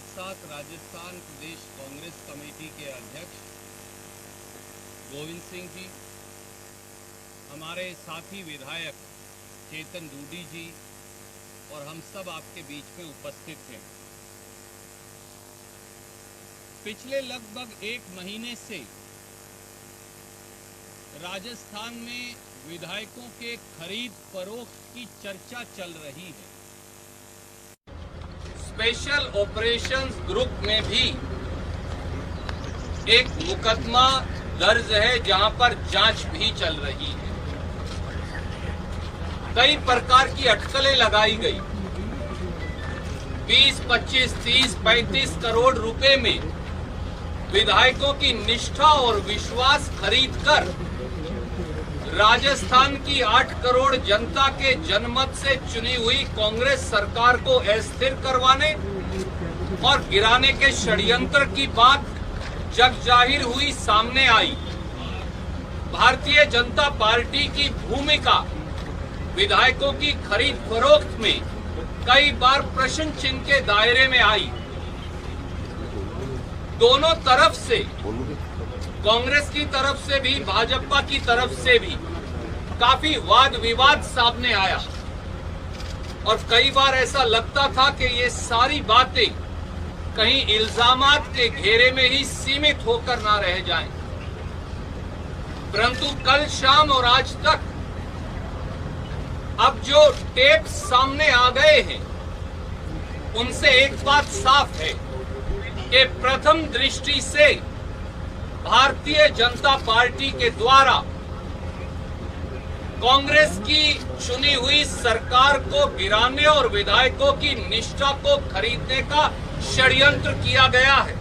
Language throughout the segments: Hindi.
साथ राजस्थान प्रदेश कांग्रेस कमेटी के अध्यक्ष गोविंद सिंह जी, हमारे साथी विधायक चेतन डूडी जी और हम सब आपके बीच में उपस्थित हैं। पिछले लगभग 1 महीने से राजस्थान में विधायकों के खरीद फरोख्त की चर्चा चल रही है। स्पेशल ऑपरेशंस ग्रुप में भी एक मुकदमा दर्ज है जहां पर जांच भी चल रही है। कई प्रकार की अटकलें लगाई गई। 20, 25, 30, 35 करोड़ रुपए में विधायकों की निष्ठा और विश्वास खरीदकर राजस्थान की 8 करोड़ जनता के जनमत से चुनी हुई कांग्रेस सरकार को अस्थिर करवाने और गिराने के षड्यंत्र की बात जग जाहिर हुई, सामने आई। भारतीय जनता पार्टी की भूमिका विधायकों की खरीद फरोख्त में कई बार प्रश्न चिन्ह के दायरे में आई। दोनों तरफ से, कांग्रेस की तरफ से भी भाजपा की तरफ से भी काफी वाद विवाद सामने आया और कई बार ऐसा लगता था कि ये सारी बातें कहीं इल्जामात के घेरे में ही सीमित होकर ना रह जाएं। परंतु कल शाम और आज तक अब जो टेप सामने आ गए हैं उनसे एक बात साफ है कि प्रथम दृष्टि से भारतीय जनता पार्टी के द्वारा कांग्रेस की चुनी हुई सरकार को गिराने और विधायकों की निष्ठा को खरीदने का षड्यंत्र किया गया है।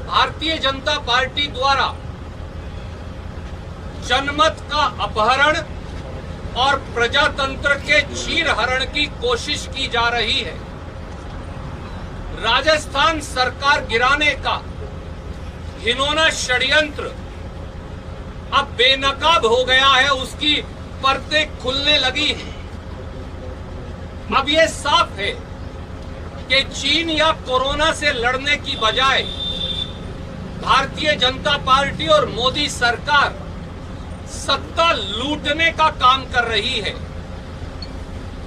भारतीय जनता पार्टी द्वारा जनमत का अपहरण और प्रजातंत्र के चीरहरण की कोशिश की जा रही है। राजस्थान सरकार गिराने का घिनौना षड्यंत्र अब बेनकाब हो गया है, उसकी परतें खुलने लगी हैं। अब यह साफ है कि चीन या कोरोना से लड़ने की बजाय भारतीय जनता पार्टी और मोदी सरकार सत्ता लूटने का काम कर रही है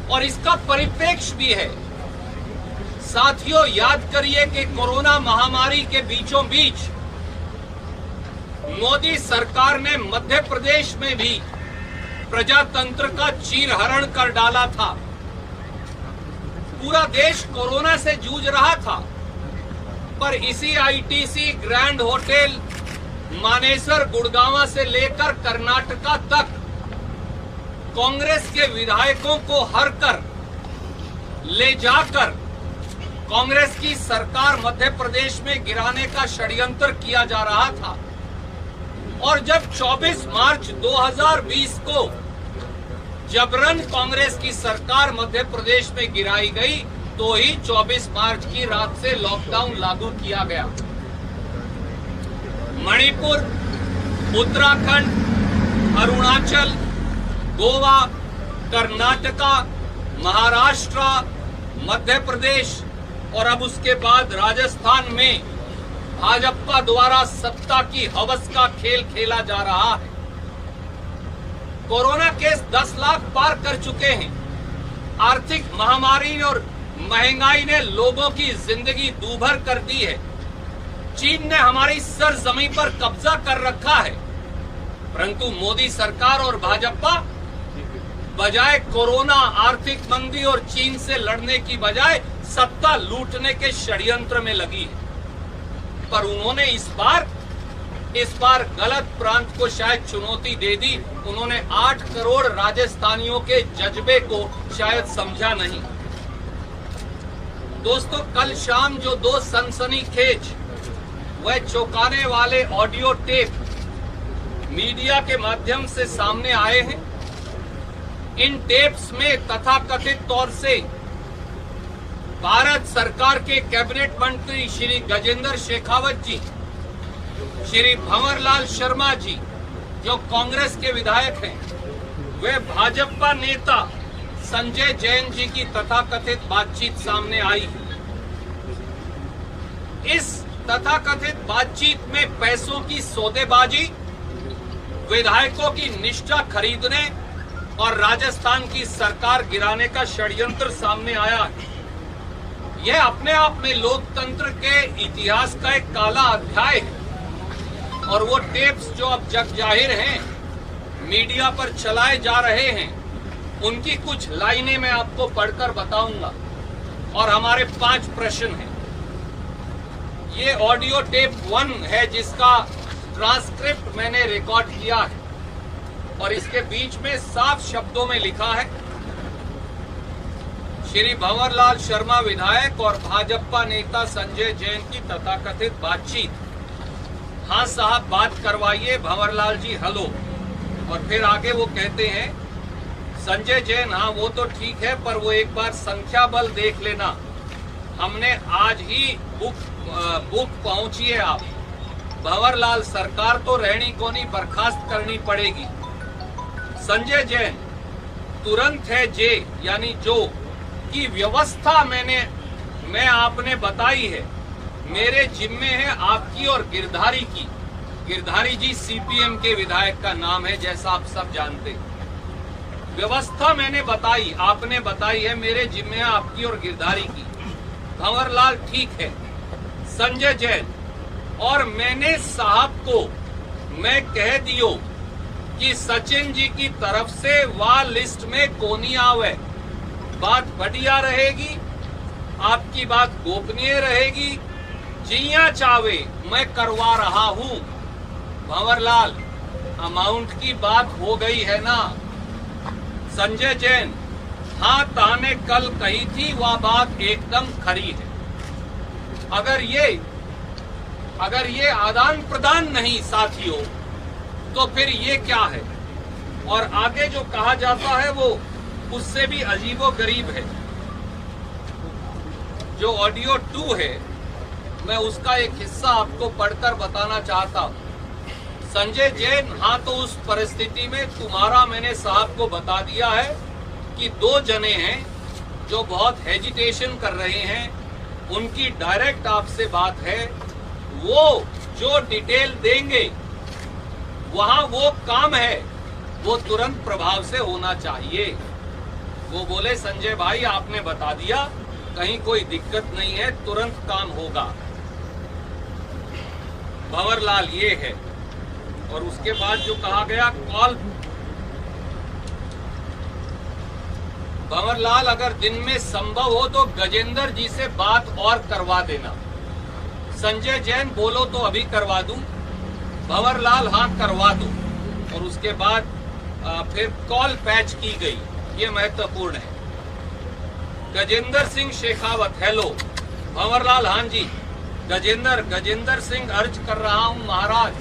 और इसका परिप्रेक्ष्य भी है। साथियों, याद करिए कि कोरोना महामारी के बीचों बीच मोदी सरकार ने मध्य प्रदेश में भी प्रजातंत्र का चीरहरण कर डाला था। पूरा देश कोरोना से जूझ रहा था, पर इसी ITC, grand hotel, Manesar, Gurgaon से लेकर कर्नाटका तक कांग्रेस के विधायकों को हर कर ले जाकर कांग्रेस की सरकार मध्य प्रदेश में गिराने का षड्यंत्र किया जा रहा था। और जब 24 मार्च 2020 को जबरन कांग्रेस की सरकार मध्य प्रदेश में गिराई गई, तो ही 24 मार्च की रात से लॉकडाउन लागू किया गया। मणिपुर, उत्तराखंड, अरुणाचल, गोवा, कर्नाटका, महाराष्ट्र, मध्य प्रदेश और अब उसके बाद राजस्थान में भाजपा द्वारा सत्ता की हवस का खेल खेला जा रहा है। कोरोना केस 10 लाख पार कर चुके हैं। आर्थिक महामारी और महंगाई ने लोगों की जिंदगी दूभर कर दी है। चीन ने हमारी सरजमीं पर कब्जा कर रखा है, परंतु मोदी सरकार और भाजपा बजाय कोरोना, आर्थिक मंदी और चीन से लड़ने की बजाय सत्ता लूटने के षड्यंत्र में लगी है। पर उन्होंने इस बार गलत प्रांत को शायद चुनौती दे दी। उन्होंने 8 करोड़ राजस्थानियों के जज्बे को शायद समझा नहीं। दोस्तों, कल शाम जो 2 सनसनीखेज वह चौंकाने वाले ऑडियो टेप मीडिया के माध्यम से सामने आए हैं, इन टेप्स में तथाकथित तौर से भारत सरकार के कैबिनेट मंत्री श्री गजेंद्र शेखावत जी, श्री भंवरलाल शर्मा जी जो कांग्रेस के विधायक हैं, वे भाजपा नेता संजय जैन जी की तथाकथित बातचीत सामने आई। इस तथाकथित बातचीत में पैसों की सौदेबाजी, विधायकों की निष्ठा खरीदने और राजस्थान की सरकार गिराने का षड्यंत्र सामने आया है। यह अपने आप में लोकतंत्र के इतिहास का एक काला अध्याय है और वो टेप्स जो अब जग जाहिर हैं, मीडिया पर चलाए जा रहे हैं, उनकी कुछ लाइनें मैं आपको पढ़कर बताऊंगा और हमारे 5 प्रश्न हैं। ये ऑडियो टेप 1 है जिसका ट्रांसक्रिप्ट मैंने रिकॉर्ड किया है और इसके बीच में साफ शब्दों में लिखा है, श्री भंवरलाल शर्मा विधायक और भाजपा नेता संजय जैन की तथाकथित बातचीत। हाँ साहब बात करवाइए भंवरलाल जी, हेलो। और फिर आगे वो कहते हैं, संजय जैन हाँ वो तो ठीक है, पर वो एक बार संख्या बल देख लेना, हमने आज ही बुक पहुंची है आप। भंवरलाल सरकार तो रहनी कोनी बर्खास्त करनी पड़ेगी। संजय जैन तुरंत है जे यानी जो की व्यवस्था मैं आपने बताई है, मेरे जिम्मे है आपकी और गिरधारी की। गिरधारी जी सीपीएम के विधायक का नाम है, जैसा आप सब जानते हैं। व्यवस्था मैंने बताई, आपने बताई है, मेरे जिम्मे है आपकी और गिरधारी की। भंवरलाल ठीक है। संजय जैन और मैंने साहब को मैं कह दियो कि सचिन जी की तरफ से वह लिस्ट में कोनी आवे, बात बढ़िया रहेगी, आपकी बात गोपनीय रहेगी, जिया चावे मैं करवा रहा हूं। भंवरलाल अमाउंट की बात हो गई है ना। संजय जैन हाँ ताने कल कही थी वह बात एकदम खरी है। अगर ये आदान प्रदान नहीं साथियों तो फिर ये क्या है। और आगे जो कहा जाता है वो उससे भी अजीबो गरीब है। जो ऑडियो 2 है मैं उसका एक हिस्सा आपको पढ़कर बताना चाहता हूं। संजय जैन हाँ तो उस परिस्थिति में तुम्हारा मैंने साहब को बता दिया है कि 2 जने हैं जो बहुत हेजिटेशन कर रहे हैं, उनकी डायरेक्ट आपसे बात है, वो जो डिटेल देंगे वहां वो काम है वो तुरंत प्रभाव से होना चाहिए। वो बोले संजय भाई आपने बता दिया, कहीं कोई दिक्कत नहीं है, तुरंत काम होगा। भंवरलाल ये है। और उसके बाद जो कहा गया कॉल, भंवरलाल अगर दिन में संभव हो तो गजेंद्र जी से बात और करवा देना। संजय जैन बोलो तो अभी करवा दूं। भंवरलाल हाँ करवा दूं। और उसके बाद फिर कॉल पैच की गई, ये महत्वपूर्ण है। गजेंद्र सिंह शेखावत हेलो। भंवरलाल हाँ जी। गजेंद्र सिंह अर्ज कर रहा हूं महाराज।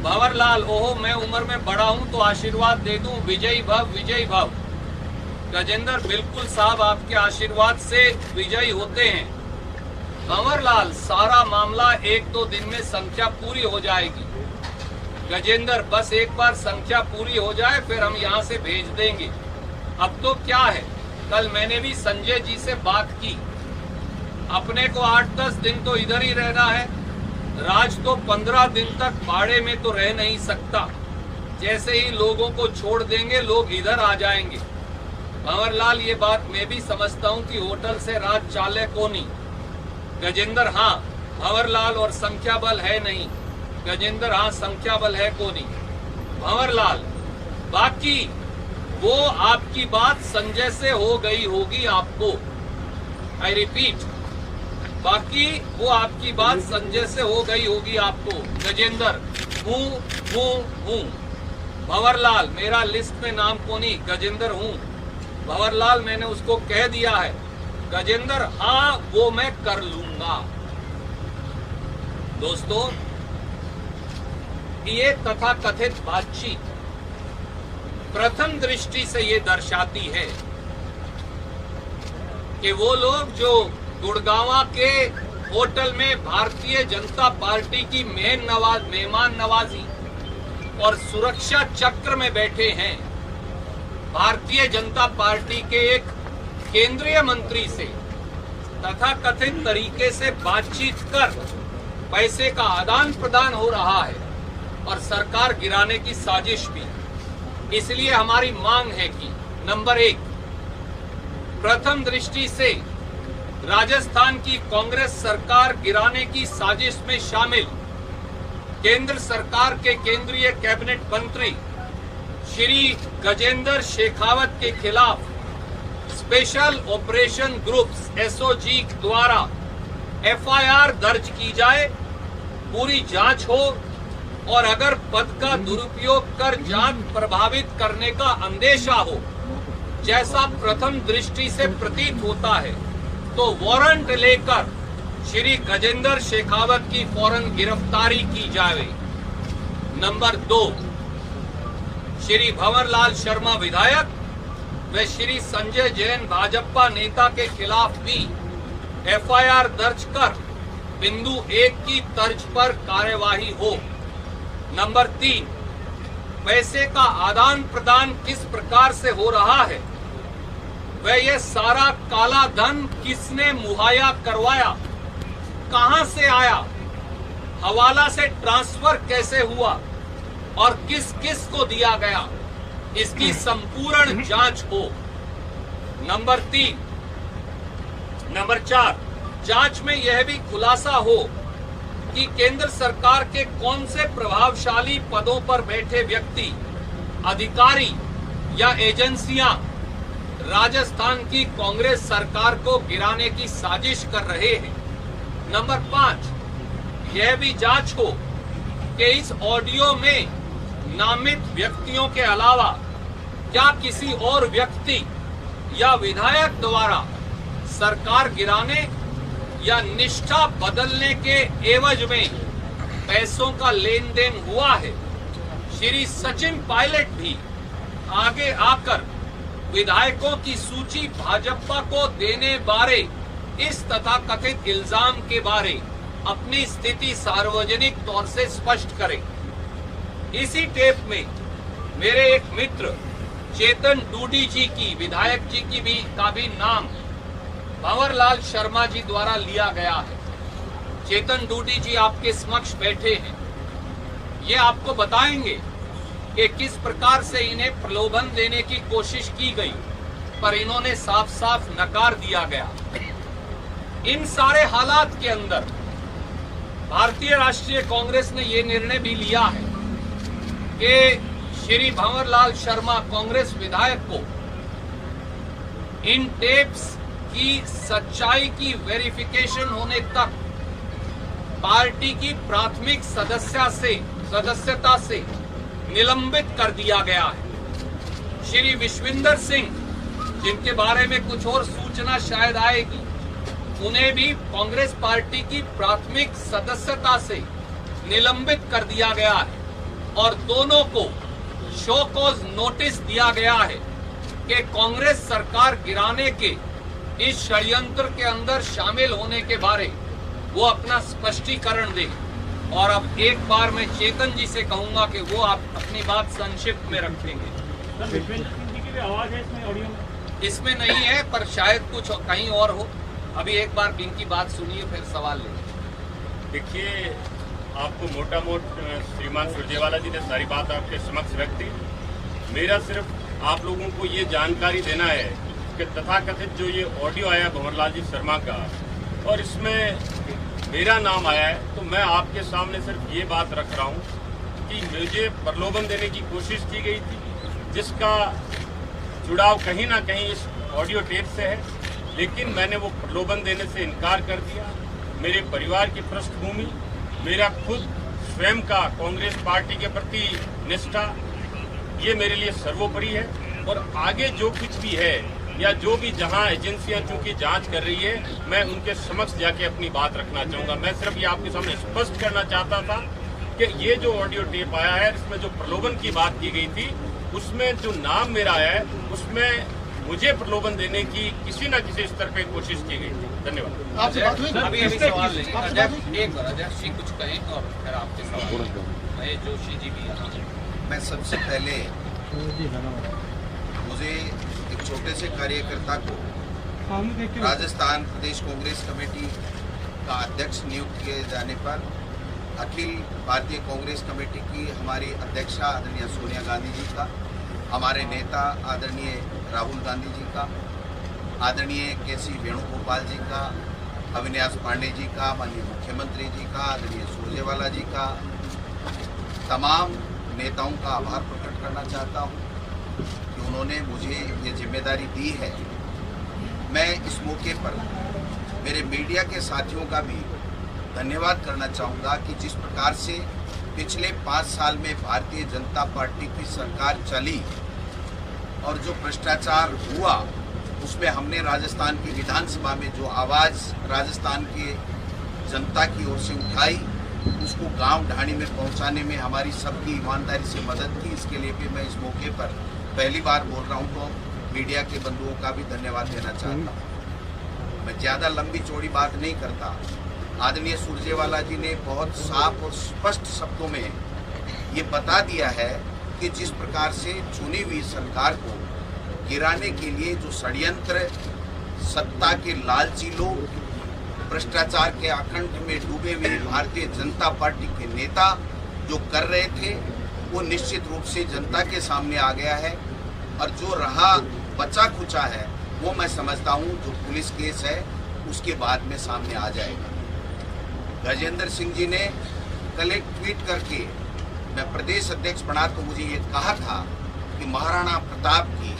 भंवरलाल ओहो मैं उम्र में बड़ा हूं तो आशीर्वाद दे दूं, विजयी भव विजयी भव। गजेंद्र बिल्कुल साहब आपके आशीर्वाद से विजयी होते हैं। भंवरलाल सारा मामला 1-2 दिन में संख्या पूरी हो जाएगी। गजेंद्र बस एक बार संख्या पूरी हो जाए फिर हम यहाँ से भेज देंगे। अब तो क्या है, कल मैंने भी संजय जी से बात की, अपने को 8-10 दिन तो इधर ही रहना है, राज तो 15 दिन तक भाड़े में तो रह नहीं सकता। जैसे ही लोगों को छोड़ देंगे लोग इधर आ जाएंगे। भंवरलाल ये बात मैं भी समझता हूँ कि होटल से राज चाले को नहीं। गजेंद्र हाँ भंवरलाल और संख्या बल है नहीं। गजेंद्र हाँ संख्या बल है को नहीं। भंवरलाल बाकी वो आपकी बात संजय से हो गई होगी आपको, आई रिपीट, बाकी वो आपकी बात संजय से हो गई होगी आपको। गजेंद्र हूँ। भंवरलाल मेरा लिस्ट में नाम को नहीं, गजेंद्र हूँ। भंवरलाल मैंने उसको कह दिया है। गजेंद्र हाँ वो मैं कर लूंगा। दोस्तों ये तथाकथित बातचीत प्रथम दृष्टि से ये दर्शाती है कि वो लोग जो गुड़गांवा के होटल में भारतीय जनता पार्टी की मेहमान नवाजी और सुरक्षा चक्र में बैठे हैं, भारतीय जनता पार्टी के एक केंद्रीय मंत्री से तथाकथित तरीके से बातचीत कर पैसे का आदान प्रदान हो रहा है और सरकार गिराने की साजिश भी। इसलिए हमारी मांग है कि नंबर 1, प्रथम दृष्टि से राजस्थान की कांग्रेस सरकार गिराने की साजिश में शामिल केंद्र सरकार के केंद्रीय कैबिनेट मंत्री श्री गजेंद्र शेखावत के खिलाफ स्पेशल ऑपरेशन ग्रुप्स एसओजी द्वारा एफआईआर दर्ज की जाए, पूरी जांच हो और अगर पद का दुरुपयोग कर जांच प्रभावित करने का अंदेशा हो, जैसा प्रथम दृष्टि से प्रतीत होता है, तो वारंट लेकर श्री गजेंद्र शेखावत की फौरन गिरफ्तारी की जाए। नंबर 2, श्री भंवरलाल शर्मा विधायक व श्री संजय जैन भाजपा नेता के खिलाफ भी एफआईआर दर्ज कर बिंदु 1 की तर्ज पर कार्यवाही हो। नंबर 3, पैसे का आदान प्रदान किस प्रकार से हो रहा है, वह यह सारा काला धन किसने मुहैया करवाया, कहां से आया, हवाला से ट्रांसफर कैसे हुआ और किस किस को दिया गया, इसकी संपूर्ण जांच हो। नंबर 4, जांच में यह भी खुलासा हो कि केंद्र सरकार के कौन से प्रभावशाली पदों पर बैठे व्यक्ति, अधिकारी या एजेंसियां राजस्थान की कांग्रेस सरकार को गिराने की साजिश कर रहे हैं। नंबर 5, यह भी जांच हो कि इस ऑडियो में नामित व्यक्तियों के अलावा क्या किसी और व्यक्ति या विधायक द्वारा सरकार गिराने या निष्ठा बदलने के एवज में पैसों का लेन देन हुआ है। श्री सचिन पायलट भी आगे आकर विधायकों की सूची भाजपा को देने बारे इस तथाकथित इल्जाम के बारे अपनी स्थिति सार्वजनिक तौर से स्पष्ट करें। इसी टेप में मेरे एक मित्र चेतन डूडी जी की, विधायक जी की का भी नाम भंवरलाल शर्मा जी द्वारा लिया गया है। चेतन डूडी जी आपके समक्ष बैठे हैं, ये आपको बताएंगे कि किस प्रकार से इन्हें प्रलोभन देने की कोशिश की गई, पर इन्होंने साफ साफ नकार दिया गया। इन सारे हालात के अंदर भारतीय राष्ट्रीय कांग्रेस ने ये निर्णय भी लिया है कि श्री भंवरलाल शर्मा कांग्रेस विधायक को इन टेप्स की सच्चाई की वेरिफिकेशन होने तक पार्टी की प्राथमिक सदस्यता से निलंबित कर दिया गया है। श्री विश्विंदर सिंह, जिनके बारे में कुछ और सूचना शायद आएगी, उन्हें भी कांग्रेस पार्टी की प्राथमिक सदस्यता से निलंबित कर दिया गया है और दोनों को शो कॉज नोटिस दिया गया है कि कांग्रेस सरकार गिराने के इस षड्यंत्र के अंदर शामिल होने के बारे वो अपना स्पष्टीकरण दें। और अब एक बार मैं चेतन जी से कहूंगा कि वो आप अपनी बात संक्षिप्त में रखेंगे। सर, विश्वेंद्र सिंह जी की भी आवाज है इसमें ऑडियो में? इसमें नहीं है, पर शायद कुछ कहीं और हो। अभी एक बार इनकी बात सुनिए, फिर सवाल लेंगे। देखिए, आपको मोटा मोट श्रीमान सुरजेवाला जी ने सारी बात आपके समक्ष रख दी। मेरा सिर्फ आप लोगों को ये जानकारी देना है कि तथाकथित जो ये ऑडियो आया भंवरलाल जी शर्मा का और इसमें मेरा नाम आया है, तो मैं आपके सामने सिर्फ ये बात रख रहा हूँ कि मुझे प्रलोभन देने की कोशिश की गई थी, जिसका जुड़ाव कहीं ना कहीं इस ऑडियो टेप से है, लेकिन मैंने वो प्रलोभन देने से इनकार कर दिया। मेरे परिवार की पृष्ठभूमि, मेरा खुद स्वयं का कांग्रेस पार्टी के प्रति निष्ठा, ये मेरे लिए सर्वोपरि है। और आगे जो कुछ भी है या जो भी जहां एजेंसियां चूंकि जांच कर रही है, मैं उनके समक्ष जाके अपनी बात रखना चाहूंगा। मैं सिर्फ ये आपके सामने स्पष्ट करना चाहता था कि ये जो ऑडियो टेप आया है, इसमें जो प्रलोभन की बात की गई थी, उसमें जो नाम मेरा आया है, उसमें मुझे प्रलोभन देने की किसी न किसी स्तर पे कोशिश की गई थी। धन्यवाद। अभी सवाल लेंगे। अध्यक्ष जी कुछ कहें और फिर आपके सवाल। महेश जोशी जी भी यहाँ। मैं सबसे पहले मुझे एक छोटे से कार्यकर्ता को राजस्थान प्रदेश कांग्रेस कमेटी का अध्यक्ष नियुक्त किए जाने पर अखिल भारतीय कांग्रेस कमेटी की हमारी अध्यक्षा आदरणीय सोनिया गांधी जी का, हमारे नेता आदरणीय राहुल गांधी जी का, आदरणीय के.सी. वेणुगोपाल जी का, अविनाश पांडे जी का, माननीय मुख्यमंत्री जी का, आदरणीय सुरजेवाला जी का, तमाम नेताओं का आभार प्रकट करना चाहता हूं कि उन्होंने मुझे ये जिम्मेदारी दी है। मैं इस मौके पर मेरे मीडिया के साथियों का भी धन्यवाद करना चाहूँगा कि जिस प्रकार से पिछले 5 साल में भारतीय जनता पार्टी की सरकार चली और जो भ्रष्टाचार हुआ उसमें हमने राजस्थान की विधानसभा में जो आवाज़ राजस्थान के जनता की ओर से उठाई, उसको गांव ढाणी में पहुंचाने में हमारी सबकी ईमानदारी से मदद की। इसके लिए भी मैं इस मौके पर पहली बार बोल रहा हूं, तो मीडिया के बंधुओं का भी धन्यवाद देना चाहता हूं। मैं ज़्यादा लंबी चौड़ी बात नहीं करता। आदरणीय सुरजेवाला जी ने बहुत साफ और स्पष्ट शब्दों में ये बता दिया है कि जिस प्रकार से चुनी हुई सरकार को गिराने के लिए जो षड्यंत्र सत्ता के लालची लोग, भ्रष्टाचार के आकंठ में डूबे हुए भारतीय जनता पार्टी के नेता जो कर रहे थे, वो निश्चित रूप से जनता के सामने आ गया है। और जो रहा बचा खुचा है वो मैं समझता हूँ जो पुलिस केस है उसके बाद में सामने आ जाएगा। गजेंद्र सिंह जी ने कल एक ट्वीट करके, मैं प्रदेश अध्यक्ष बना तो मुझे ये कहा था कि महाराणा प्रताप की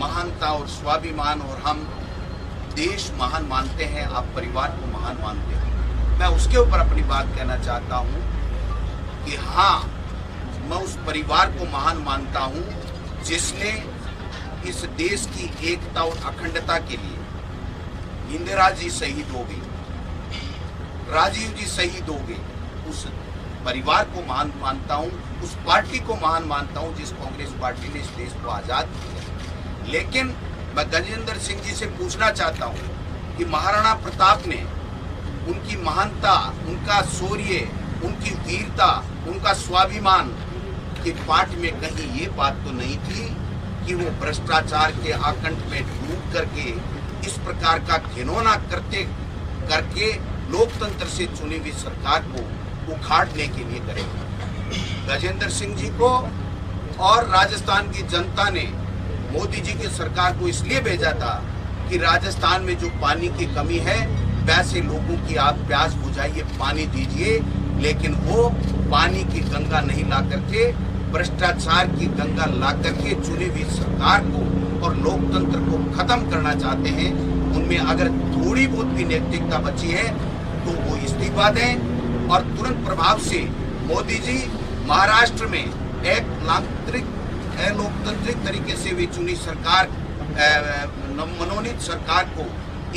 महानता और स्वाभिमान और हम देश महान मानते हैं, आप परिवार को महान मानते हैं। मैं उसके ऊपर अपनी बात कहना चाहता हूँ कि हाँ, मैं उस परिवार को महान मानता हूँ जिसने इस देश की एकता और अखंडता के लिए इंदिरा जी शहीद हो गई, राजीव जी शहीद हो गए। उस परिवार को महान मानता हूँ, उस पार्टी को महान मानता हूँ जिस कांग्रेस पार्टी ने इस देश को आजाद किया। लेकिन मैं गजेंद्र सिंह जी से पूछना चाहता हूँ कि महाराणा प्रताप ने उनकी महानता, उनका शौर्य, उनकी वीरता, उनका स्वाभिमान के पाठ में कहीं ये बात तो नहीं थी कि वो भ्रष्टाचार के आकंठ में डूब करके इस प्रकार का घिनौना करके लोकतंत्र से चुनी हुई सरकार को उखाड़ने के लिए करेगा। गजेंद्र सिंह जी को और राजस्थान की जनता ने मोदी जी की सरकार को इसलिए भेजा था कि राजस्थान में जो पानी की कमी है वैसे लोगों की आप प्यास बुझाइए, पानी दीजिए, लेकिन वो पानी की गंगा नहीं ला करके भ्रष्टाचार की गंगा ला करके चुनी हुई सरकार को और लोकतंत्र को खत्म करना चाहते हैं। उनमें अगर थोड़ी बहुत भी नैतिकता बची है तो वो इस्तीफा दें और तुरंत प्रभाव से मोदी जी महाराष्ट्र में एक लोकतांत्रिक तरीके से भी चुनी सरकार, मनोनीत सरकार को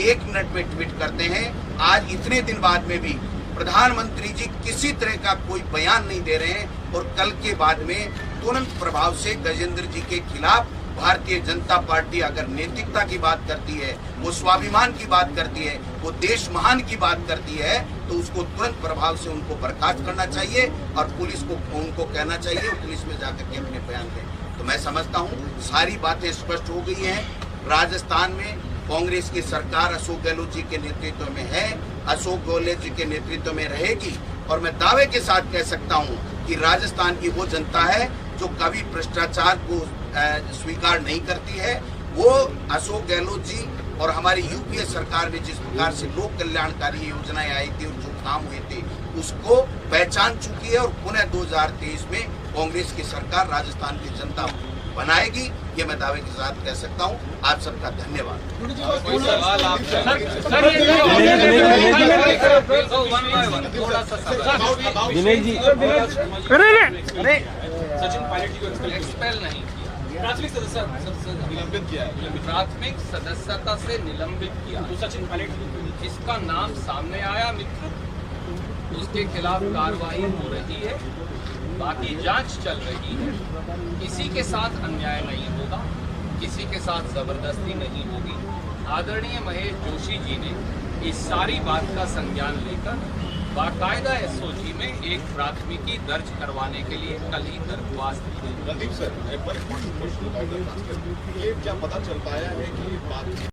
1 मिनट में ट्वीट करते हैं। आज इतने दिन बाद में भी प्रधानमंत्री जी किसी तरह का कोई बयान नहीं दे रहे हैं और कल के बाद में तुरंत प्रभाव से गजेंद्र जी के खिलाफ भारतीय जनता पार्टी अगर नैतिकता की बात करती है, वो स्वाभिमान की बात करती है, वो देश महान की बात करती है, तो उसको तुरंत प्रभाव से उनको बर्खास्त करना चाहिए और पुलिस को उनको कहना चाहिए वो पुलिस में जाकर के अपने बयान दें। तो मैं समझता हूँ सारी बातें स्पष्ट हो गई हैं। राजस्थान में कांग्रेस की सरकार अशोक गहलोत जी के नेतृत्व में है, अशोक गहलोत जी के नेतृत्व में रहेगी और मैं दावे के साथ कह सकता हूँ कि राजस्थान की वो जनता है जो कभी भ्रष्टाचार को स्वीकार नहीं करती है। वो अशोक गहलोत जी और हमारी यूपीए सरकार में जिस प्रकार से लोक कल्याणकारी योजनाएं आई थी और जो काम हुए थे उसको पहचान चुकी है और पुनः 2023 में कांग्रेस की सरकार राजस्थान की जनता बनाएगी, ये मैं दावे के साथ कह सकता हूँ। आप सबका धन्यवाद। दिनेश जी, सचिन पायलट जी को एक्सपेल नहीं किया, प्राथमिक सदस्यता से निलंबित किया। तो सचिन पायलट इसका नाम सामने आया मित्र, उसके खिलाफ कार्रवाई हो रही है, बाकी जांच चल रही है। किसी के साथ अन्याय नहीं होगा, किसी के साथ जबरदस्ती नहीं होगी। आदरणीय महेश जोशी जी ने इस सारी बात का संज्ञान लेकर बाकायदा एसओजी में एक प्राथमिकी दर्ज करवाने के लिए कल ही दरख्वास्त दी। रणदीप सर, एक बार ये क्या पता चल पाया है कि